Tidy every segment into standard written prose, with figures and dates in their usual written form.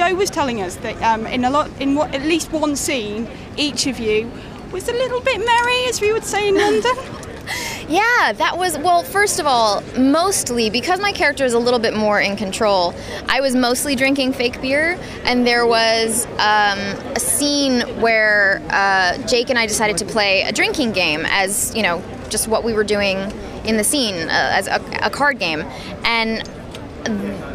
Joe was telling us that at least one scene, each of you was a little bit merry, as we would say in London. Yeah, that was, well, first of all, mostly, because my character is a little bit more in control, I was mostly drinking fake beer, and there was a scene where Jake and I decided to play a drinking game as, you know, just what we were doing in the scene, as a card game. And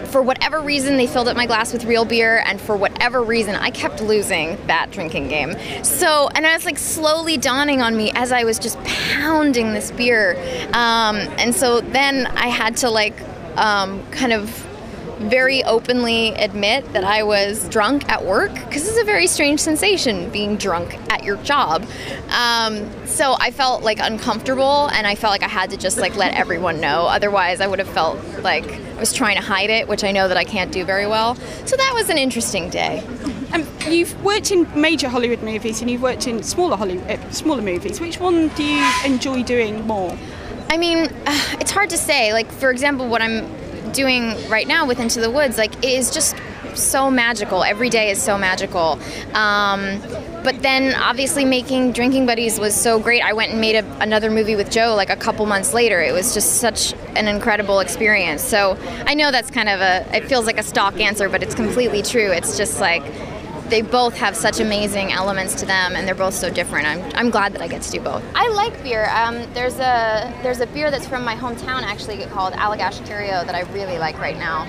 for whatever reason, they filled up my glass with real beer, and for whatever reason, I kept losing that drinking game. So, and it was like slowly dawning on me as I was just pounding this beer. And so then I had to like kind of very openly admit that I was drunk at work, because it's a very strange sensation being drunk at your job. So I felt like uncomfortable, and I felt like I had to just like let everyone know. Otherwise, I would have felt like I was trying to hide it, which I know that I can't do very well. So that was an interesting day. You've worked in major Hollywood movies, and you've worked in smaller movies. Which one do you enjoy doing more? I mean, it's hard to say. Like, for example, what I'm doing right now with Into the Woods, like, it is just so magical. Every day is so magical. But then obviously making Drinking Buddies was so great. I went and made another movie with Joe like a couple months later. It was just such an incredible experience. So I know that's kind of it feels like a stock answer, but it's completely true. It's just like they both have such amazing elements to them, and they're both so different. I'm glad that I get to do both. I like beer. There's a beer that's from my hometown actually called Allagash Terrio that I really like right now.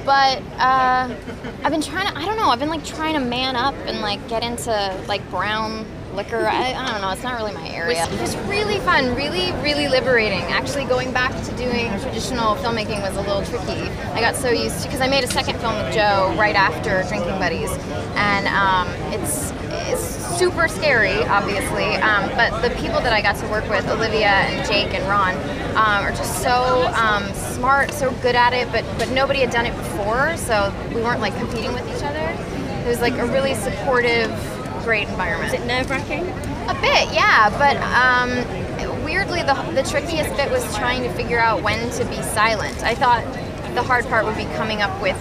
But I've been trying to, I don't know, I've been like trying to man up and like get into like brown liquor. I don't know, it's not really my area. It was really fun, really, really liberating. Actually going back to doing traditional filmmaking was a little tricky. I got so used to, because I made a second film with Joe right after Drinking Buddies, and it's super scary, obviously, but the people that I got to work with, Olivia and Jake and Ron, are just so smart, so good at it, but nobody had done it before, so we weren't like competing with each other. It was like a really supportive, great environment. Is it nerve-wracking? A bit, yeah, but weirdly the trickiest bit was trying to figure out when to be silent. I thought the hard part would be coming up with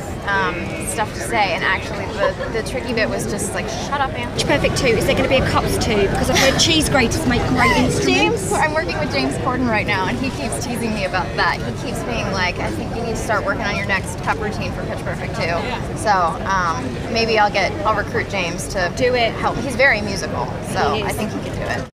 stuff to say, and actually the tricky bit was just like, shut up, Anne. Pitch Perfect 2, is there going to be a Cups 2? Because I've heard cheese graters make great instruments. I'm working with James Corden right now, and he keeps teasing me about that. He keeps being like, I think you need to start working on your next cup routine for Pitch Perfect 2. So maybe I'll recruit James to do it. Help. He's very musical, so I think he can do it.